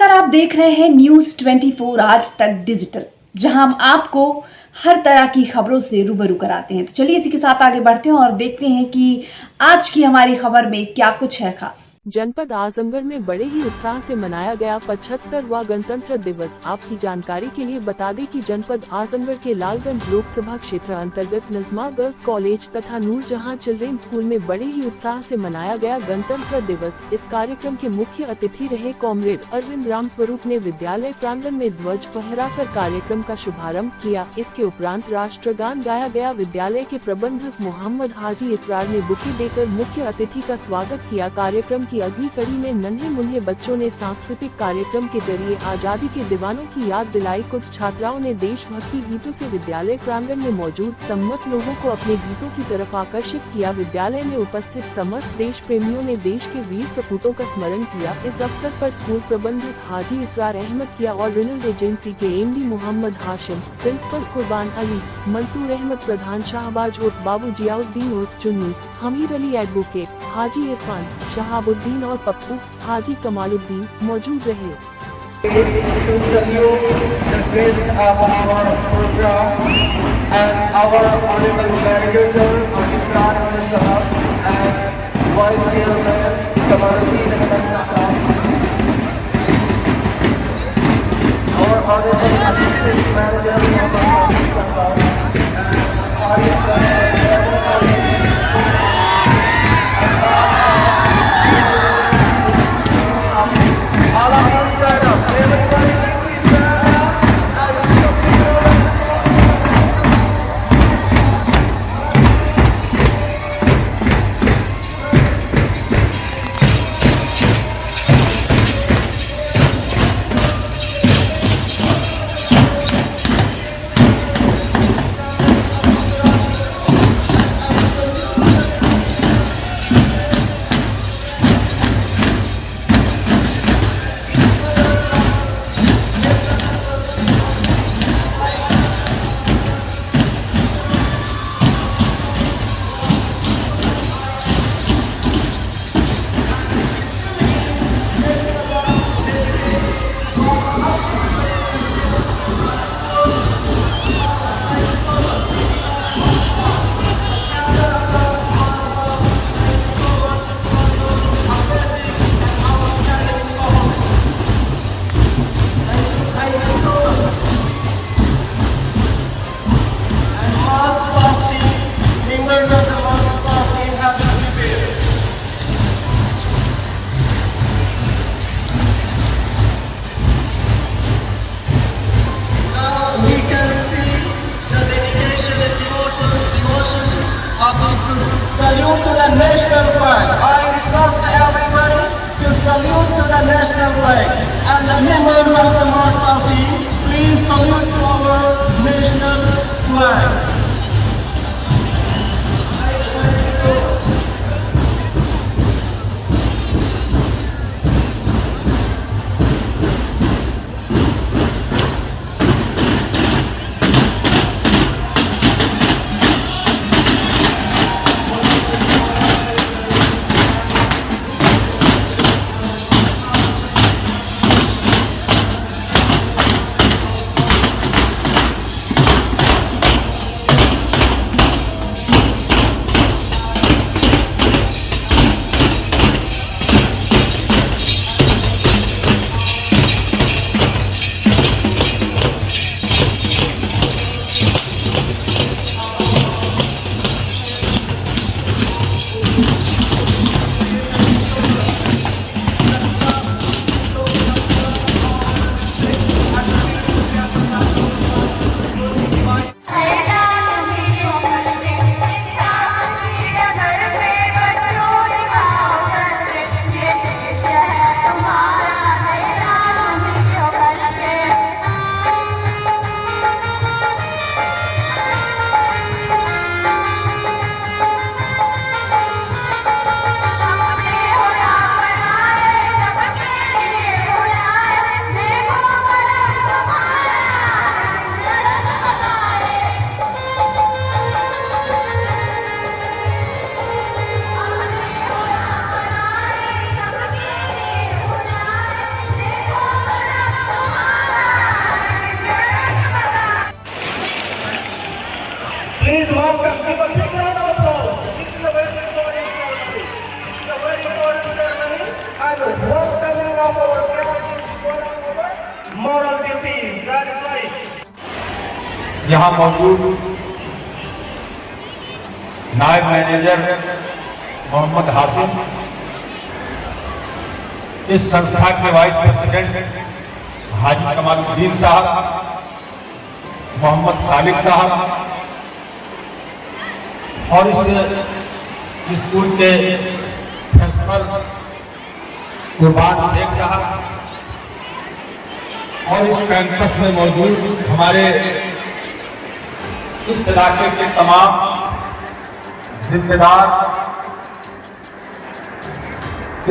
नमस्कार, आप देख रहे हैं न्यूज 24 आज तक डिजिटल, जहां हम आपको हर तरह की खबरों से रूबरू कराते हैं। तो चलिए इसी के साथ आगे बढ़ते हैं और देखते हैं कि आज की हमारी खबर में क्या कुछ है खास। जनपद आजमगढ़ में बड़े ही उत्साह से मनाया गया 75वां गणतंत्र दिवस। आपकी जानकारी के लिए बता दें कि जनपद आजमगढ़ के लालगंज लोकसभा क्षेत्र अंतर्गत नजमा गर्ल्स कॉलेज तथा नूरजहां चिल्ड्रेन स्कूल में बड़े ही उत्साह से मनाया गया गणतंत्र दिवस। इस कार्यक्रम के मुख्य अतिथि रहे कॉमरेड अरविंद रामस्वरूप ने विद्यालय प्रांगण में ध्वज फहराकर कार्यक्रम का शुभारंभ किया। इसके उपरांत राष्ट्रगान गाया गया। विद्यालय के प्रबंधक मोहम्मद हाजी इसरार ने बुके देकर मुख्य अतिथि का स्वागत किया। कार्यक्रम की अगली कड़ी में नन्हे मुन्ने बच्चों ने सांस्कृतिक कार्यक्रम के जरिए आजादी के दीवानों की याद दिलाई। कुछ छात्राओं ने देशभक्ति गीतों से विद्यालय प्रांगण में मौजूद सम्मत लोगों को अपने गीतों की तरफ आकर्षित किया। विद्यालय में उपस्थित समस्त देश प्रेमियों ने देश के वीर सपूतों का स्मरण किया। इस अवसर पर स्कूल प्रबंधक हाजी इसरार अहमद किया और रिनल एजेंसी के एमडी मोहम्मद हाशिम, प्रिंसिपल कुर्बान अली, मंसूर अहमद प्रधान, शाहबाज उर्फ बाबू, जियाउद्दीन उर्फ चुन्नी, हमीद अली एडवोकेट, हाजी इरफान, शहाबुद्दीन और पप्पू, हाजी कमालुद्दीन मौजूद रहे। To salute the grace of our program and our honorable manager sir, Israr Ahmed Sahab, and Vice Chairman Kamaluddin Ahmed Sahab, our honorable assistant manager Mohammad Hafiz Sahab, and Haris all of us stand up. Everybody please stand up. यहाँ मौजूद नायब manager Mohammad Hashim, इस संस्था के vice president हाजी कमालुद्दीन साहब, मोहम्मद खालिद साहब और इस स्कूल के प्रिंसिपल कुर्बान शेख साहब और इस कैंपस में मौजूद हमारे इस इलाके के तमाम जिम्मेदार,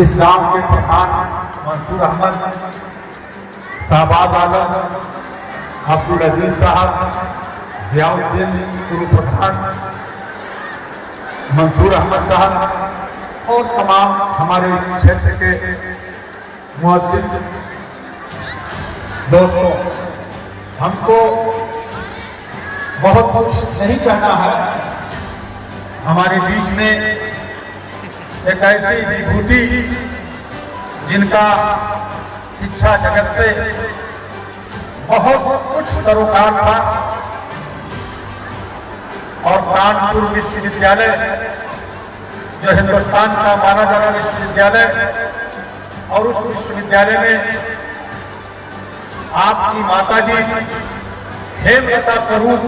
इस गांव के प्रधान मंसूर अहमद, शाहबाज आलम, अब्दुल अजीज साहब, जियाउद्दीन पूर्व प्रधान मंसूर अहमद साहब और तमाम हमारे इस क्षेत्र के मुअज्जिन दोस्तों, हमको बहुत कुछ नहीं कहना है। हमारे बीच में एक ऐसी विभूति जिनका शिक्षा जगत से बहुत कुछ सरोकार था और कानपुर विश्वविद्यालय जो हिंदुस्तान का माना जाना विश्वविद्यालय, और उस विश्वविद्यालय में आपकी माताजी हेमलता स्वरूप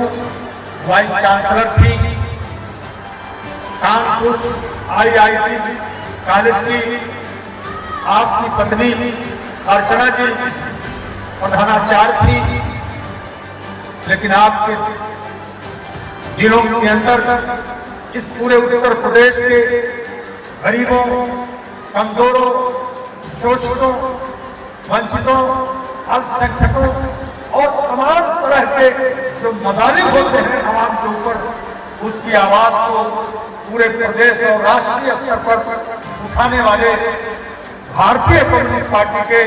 वाइस चांसलर थी। कानपुर IIT कॉलेज की आपकी पत्नी अर्चना जी प्रधानाचार्य थी, लेकिन आपके दिनों के अंदर इस पूरे उत्तर प्रदेश के गरीबों, कमजोरों, शोषितों, वंचितों, अल्पसंख्यकों और तमाम तरह के जो मजालिम होते हैं आवाम के ऊपर, उसकी आवाज को पूरे प्रदेश और राष्ट्रीय स्तर पर उठाने वाले भारतीय कम्युनिस्ट पार्टी के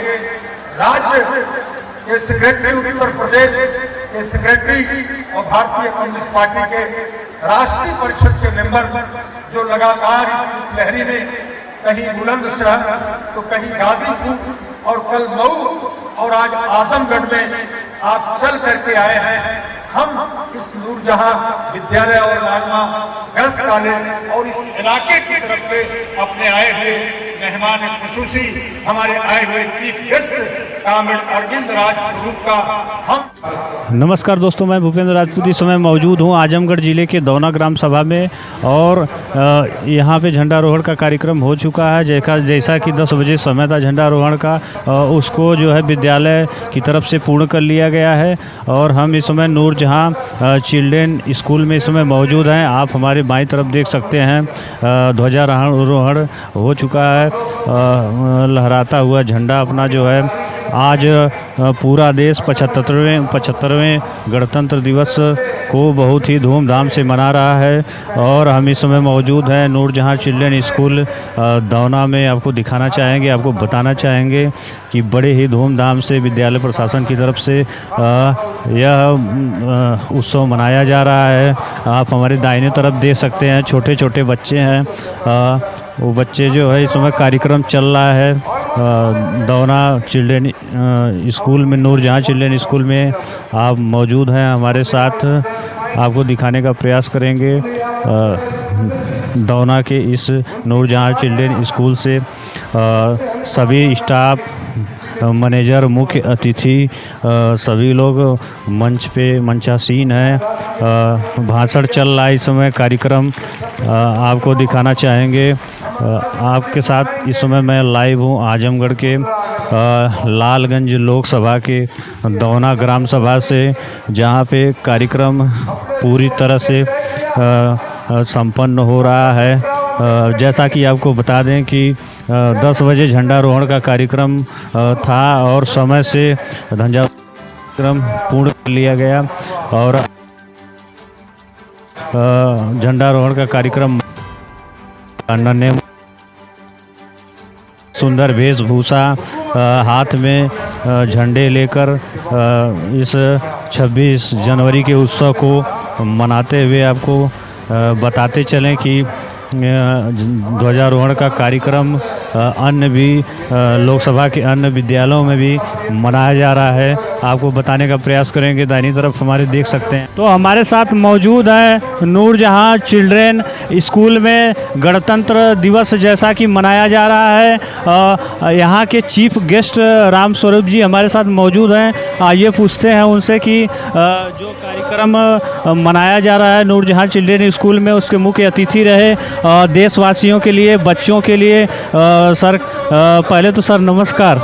राज्य के सेक्रेटरी, उत्तर प्रदेश के सेक्रेटरी और भारतीय कम्युनिस्ट पार्टी के राष्ट्रीय परिषद के मेंबर, जो लगातार इस लहरी में कहीं बुलंदशहर तो कहीं गाजीपुर और कल मऊ और आज आजमगढ़ में आप चल करके आए हैं। हम इस नूरजहां विद्यालय और लाजमा गर्ल्स कॉलेज और इस इलाके की तरफ से अपने आए हुए मेहमान खुसूसी, हमारे आए हुए चीफ गेस्ट कामिल अरविंद राज स्वरूप का हम नमस्कार दोस्तों, मैं भूपेंद्र राजपूत इस समय मौजूद हूँ आजमगढ़ ज़िले के दौना ग्राम सभा में और यहाँ पे झंडारोहण का कार्यक्रम हो चुका है। जैसा कि 10 बजे समय था झंडारोहण का, उसको जो है विद्यालय की तरफ से पूर्ण कर लिया गया है और हम इस समय नूरजहां चिल्ड्रेन स्कूल में इस समय मौजूद हैं। आप हमारे बाईं तरफ देख सकते हैं ध्वजारोहण हो चुका है। लहराता हुआ झंडा अपना जो है आज पूरा देश 75वें गणतंत्र दिवस को बहुत ही धूमधाम से मना रहा है और हम इस समय मौजूद हैं नूरजहां चिल्ड्रेन स्कूल दौना में। आपको दिखाना चाहेंगे, आपको बताना चाहेंगे कि बड़े ही धूमधाम से विद्यालय प्रशासन की तरफ से यह उत्सव मनाया जा रहा है। आप हमारे दाहिने तरफ देख सकते हैं छोटे छोटे बच्चे हैं, वो बच्चे जो है इस समय कार्यक्रम चल रहा है दौना चिल्ड्रेन स्कूल में, नूरजहां चिल्ड्रेन स्कूल में आप मौजूद हैं हमारे साथ। आपको दिखाने का प्रयास करेंगे दौना के इस नूरजहां चिल्ड्रेन स्कूल से सभी स्टाफ, मैनेजर, मुख्य अतिथि सभी लोग मंच पे मंचासीन हैं। भाषण चल रहा है इस समय, कार्यक्रम आपको दिखाना चाहेंगे। आपके साथ इस समय मैं लाइव हूँ आजमगढ़ के लालगंज लोकसभा के दौना ग्राम सभा से, जहाँ पे कार्यक्रम पूरी तरह से संपन्न हो रहा है। जैसा कि आपको बता दें कि 10 बजे झंडारोहण का कार्यक्रम था और समय से झंडारोहण पूर्ण कर लिया गया और झंडारोहण का कार्यक्रम नन्हे सुंदर वेशभूषा हाथ में झंडे लेकर इस 26 जनवरी के उत्सव को मनाते हुए आपको बताते चलें कि ध्वजारोहण का कार्यक्रम अन्य भी लोकसभा के अन्य विद्यालयों में भी मनाया जा रहा है। आपको बताने का प्रयास करेंगे। दाहिनी तरफ हमारे देख सकते हैं। तो हमारे साथ मौजूद है नूरजहां चिल्ड्रेन स्कूल में गणतंत्र दिवस जैसा कि मनाया जा रहा है। यहाँ के चीफ गेस्ट राम स्वरूप जी हमारे साथ मौजूद हैं। आइए पूछते हैं उनसे कि जो कार्यक्रम मनाया जा रहा है नूरजहां चिल्ड्रेन स्कूल में, उसके मुख्य अतिथि रहे देशवासियों के लिए, बच्चों के लिए। सर पहले तो सर नमस्कार।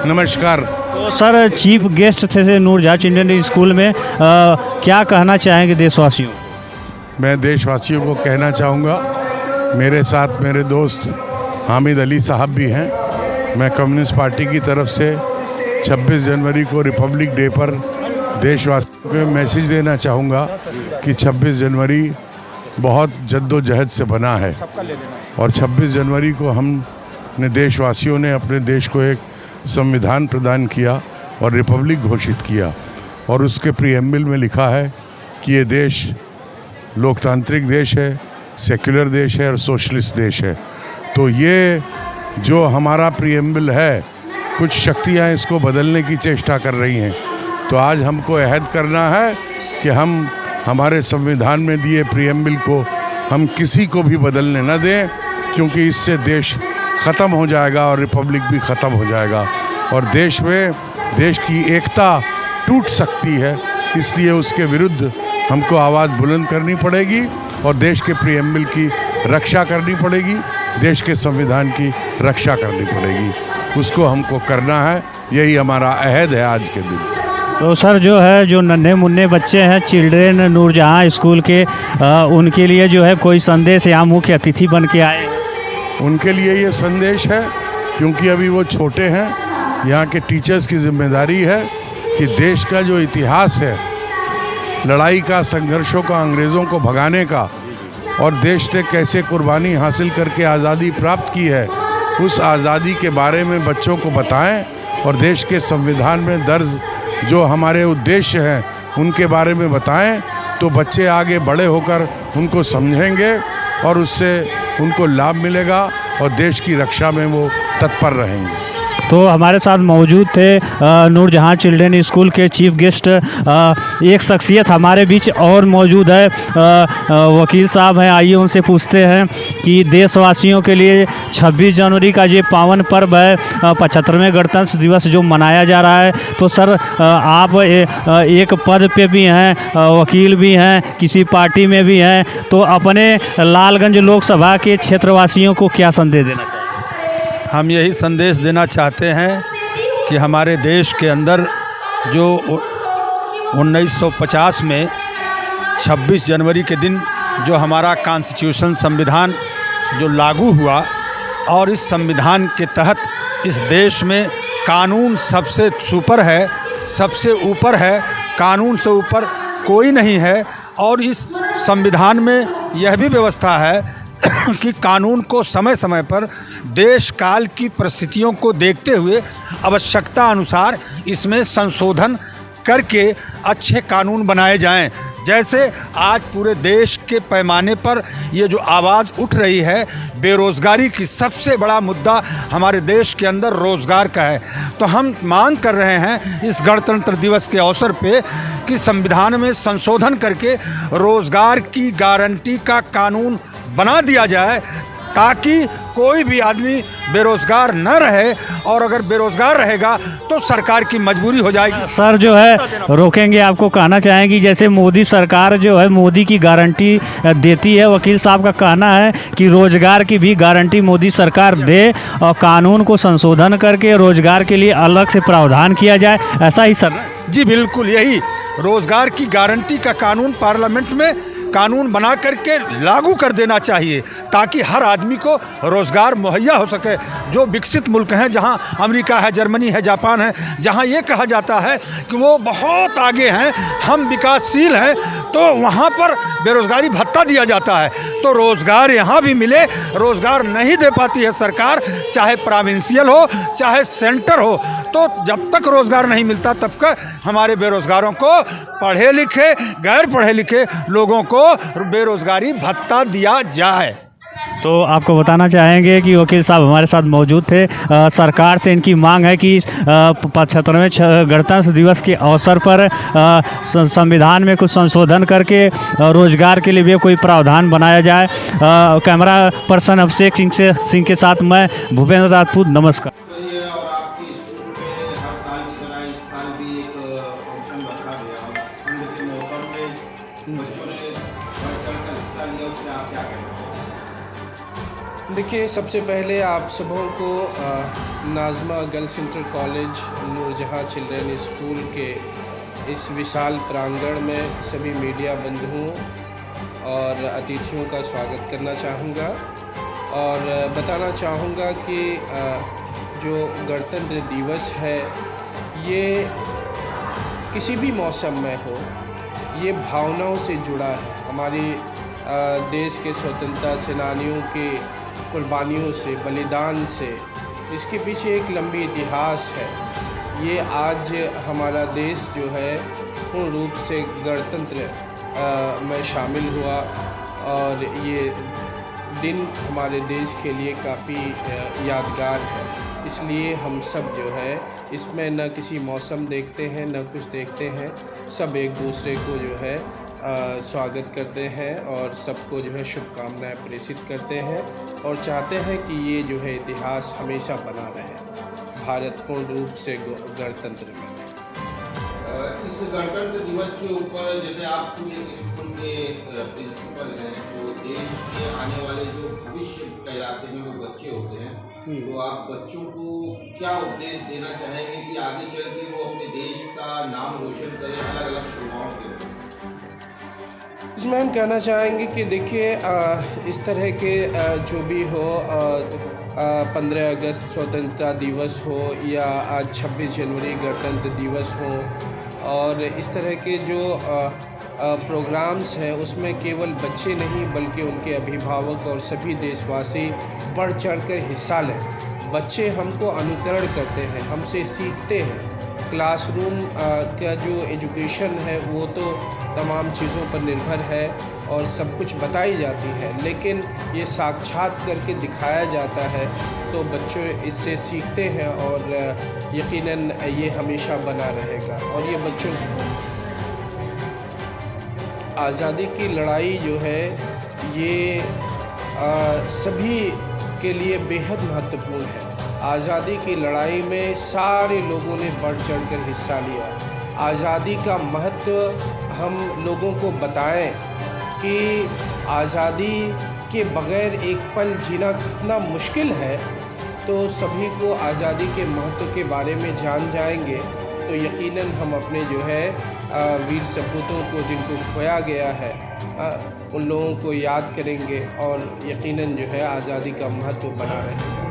नमस्कार। तो सर चीफ गेस्ट थे नूरजहां चिल्ड्रेन स्कूल में, क्या कहना चाहेंगे देशवासियों? मैं देशवासियों को कहना चाहूँगा, मेरे साथ मेरे दोस्त हामिद अली साहब भी हैं। मैं कम्युनिस्ट पार्टी की तरफ से 26 जनवरी को रिपब्लिक डे पर देशवासियों को मैसेज देना चाहूँगा कि 26 जनवरी बहुत जद्दोजहद से बना है और 26 जनवरी को हमने देशवासियों ने अपने देश को एक संविधान प्रदान किया और रिपब्लिक घोषित किया और उसके प्रीएम्बल में लिखा है कि ये देश लोकतांत्रिक देश है, सेक्युलर देश है और सोशलिस्ट देश है। तो ये जो हमारा प्रीएम्बल है, कुछ शक्तियाँ इसको बदलने की चेष्टा कर रही हैं। तो आज हमको अहद करना है कि हम हमारे संविधान में दिए प्रीएम्बल को हम किसी को भी बदलने न दें, क्योंकि इससे देश ख़त्म हो जाएगा और रिपब्लिक भी ख़त्म हो जाएगा और देश में देश की एकता टूट सकती है। इसलिए उसके विरुद्ध हमको आवाज़ बुलंद करनी पड़ेगी और देश के प्रीएम्बल की रक्षा करनी पड़ेगी, देश के संविधान की रक्षा करनी पड़ेगी। उसको हमको करना है, यही हमारा अहद है आज के दिन। तो सर जो है जो नन्हे मुन्ने बच्चे हैं चिल्ड्रेन नूरजहां स्कूल के, उनके लिए जो है कोई संदेश यहाँ मुख्य अतिथि बन के आए? उनके लिए ये संदेश है, क्योंकि अभी वो छोटे हैं, यहाँ के टीचर्स की जिम्मेदारी है कि देश का जो इतिहास है लड़ाई का, संघर्षों का, अंग्रेज़ों को भगाने का और देश ने कैसे कुर्बानी हासिल करके आज़ादी प्राप्त की है, उस आज़ादी के बारे में बच्चों को बताएं और देश के संविधान में दर्ज जो हमारे उद्देश्य हैं उनके बारे में बताएं। तो बच्चे आगे बड़े होकर उनको समझेंगे और उससे उनको लाभ मिलेगा और देश की रक्षा में वो तत्पर रहेंगे। तो हमारे साथ मौजूद थे नूरजहां चिल्ड्रेन स्कूल के चीफ गेस्ट। एक शख्सियत हमारे बीच और मौजूद है, वकील साहब हैं। आइए उनसे पूछते हैं कि देशवासियों के लिए 26 जनवरी का ये पावन पर्व है, 75वें गणतंत्र दिवस जो मनाया जा रहा है, तो सर आप एक पद पे भी हैं, वकील भी हैं, किसी पार्टी में भी हैं, तो अपने लालगंज लोकसभा के क्षेत्रवासियों को क्या संदेश देना चाहिए? हम यही संदेश देना चाहते हैं कि हमारे देश के अंदर जो 1950 में 26 जनवरी के दिन जो हमारा कॉन्स्टिट्यूशन संविधान जो लागू हुआ और इस संविधान के तहत इस देश में कानून सबसे सुपर है, सबसे ऊपर है, कानून से ऊपर कोई नहीं है। और इस संविधान में यह भी व्यवस्था है कि कानून को समय समय पर देश काल की परिस्थितियों को देखते हुए आवश्यकता अनुसार इसमें संशोधन करके अच्छे कानून बनाए जाएं। जैसे आज पूरे देश के पैमाने पर ये जो आवाज़ उठ रही है बेरोज़गारी की, सबसे बड़ा मुद्दा हमारे देश के अंदर रोज़गार का है। तो हम मांग कर रहे हैं इस गणतंत्र दिवस के अवसर पे कि संविधान में संशोधन करके रोज़गार की गारंटी का कानून बना दिया जाए ताकि कोई भी आदमी बेरोज़गार न रहे, और अगर बेरोज़गार रहेगा तो सरकार की मजबूरी हो जाएगी। सर जो है रोकेंगे, आपको कहना चाहेंगे जैसे मोदी सरकार जो है मोदी की गारंटी देती है, वकील साहब का कहना है कि रोज़गार की भी गारंटी मोदी सरकार दे और कानून को संशोधन करके रोज़गार के लिए अलग से प्रावधान किया जाए, ऐसा ही सर? जी बिल्कुल, यही रोज़गार की गारंटी का कानून पार्लियामेंट में कानून बना करके लागू कर देना चाहिए ताकि हर आदमी को रोज़गार मुहैया हो सके। जो विकसित मुल्क हैं, जहां अमेरिका है, जर्मनी है, जापान है, जहां ये कहा जाता है कि वो बहुत आगे हैं, हम विकासशील हैं, तो वहां पर बेरोज़गारी भत्ता दिया जाता है। तो रोज़गार यहाँ भी मिले, रोज़गार नहीं दे पाती है सरकार, चाहे प्रोविंशियल हो चाहे सेंटर हो। तो जब तक रोज़गार नहीं मिलता तब तक हमारे बेरोज़गारों को, पढ़े लिखे गैर पढ़े लिखे लोगों को बेरोज़गारी भत्ता दिया जाए। तो आपको बताना चाहेंगे कि वकील साहब हमारे साथ मौजूद थे। सरकार से इनकी मांग है कि 75वें गणतंत्र दिवस के अवसर पर संविधान में कुछ संशोधन करके रोजगार के लिए भी कोई प्रावधान बनाया जाए। कैमरा पर्सन अभिषेक सिंह के साथ मैं भूपेंद्र राजपूत, नमस्कार। और आपके स्कूल में हर साल की तरह इस साल भी एक फंक्शन रखा गया और ठंड के मौसम में बच्चों ने बढ़ चढ़ कर हिस्सा लिया, उससे आप क्या कहना चाहेंगे? देखिए, सबसे पहले आप सबों को Nazma girls inter college Noorjahan children school के इस विशाल प्रांगण में सभी मीडिया बंधुओं और अतिथियों का स्वागत करना चाहूँगा और बताना चाहूँगा कि जो गणतंत्र दिवस है ये किसी भी मौसम में हो, ये भावनाओं से जुड़ा है। हमारी देश के स्वतंत्रता सेनानियों के कुर्बानियों से, बलिदान से, इसके पीछे एक लंबी इतिहास है। ये आज हमारा देश जो है पूर्ण रूप से गणतंत्र में शामिल हुआ और ये दिन हमारे देश के लिए काफ़ी यादगार है। इसलिए हम सब जो है इसमें न किसी मौसम देखते हैं न कुछ देखते हैं, सब एक दूसरे को जो है स्वागत करते हैं और सबको जो है शुभकामनाएं प्रेषित करते हैं और चाहते हैं कि ये जो है इतिहास हमेशा बना रहे, भारत पूर्ण रूप से गणतंत्र में। इस गणतंत्र दिवस के ऊपर जैसे आप एक स्कूल के प्रिंसिपल हैं, तो देश के आने वाले जो भविष्य कहलाते हैं वो बच्चे होते हैं, तो आप बच्चों को क्या उपदेश देना चाहेंगे कि आगे चल के वो अपने देश का नाम रोशन करें अलग अलग शोभाओं के लिए? इसमें हम कहना चाहेंगे कि देखिए, इस तरह के जो भी हो, 15 अगस्त स्वतंत्रता दिवस हो या आज 26 जनवरी गणतंत्र दिवस हो, और इस तरह के जो प्रोग्राम्स हैं उसमें केवल बच्चे नहीं बल्कि उनके अभिभावक और सभी देशवासी बढ़ चढ़कर हिस्सा लें। बच्चे हमको अनुकरण करते हैं, हमसे सीखते हैं। क्लासरूम का जो एजुकेशन है वो तो तमाम चीज़ों पर निर्भर है और सब कुछ बताई जाती है, लेकिन ये साक्षात करके दिखाया जाता है तो बच्चे इससे सीखते हैं और यकीनन ये हमेशा बना रहेगा। और ये बच्चों आज़ादी की लड़ाई जो है ये सभी के लिए बेहद महत्वपूर्ण है। आज़ादी की लड़ाई में सारे लोगों ने बढ़ चढ़कर हिस्सा लिया। आज़ादी का महत्व हम लोगों को बताएं कि आज़ादी के बग़ैर एक पल जीना कितना मुश्किल है, तो सभी को आज़ादी के महत्व के बारे में जान जाएंगे तो यकीनन हम अपने जो है वीर सपूतों को जिनको खोया गया है उन लोगों को याद करेंगे और यकीनन जो है आज़ादी का महत्व बना रहेगा।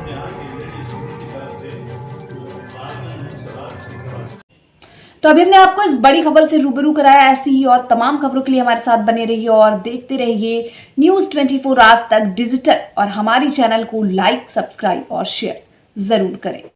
तो अभी हमने आपको इस बड़ी खबर से रूबरू कराया। ऐसी ही और तमाम खबरों के लिए हमारे साथ बने रहिए और देखते रहिए न्यूज़ 24 आज तक डिजिटल, और हमारी चैनल को लाइक, सब्सक्राइब और शेयर जरूर करें।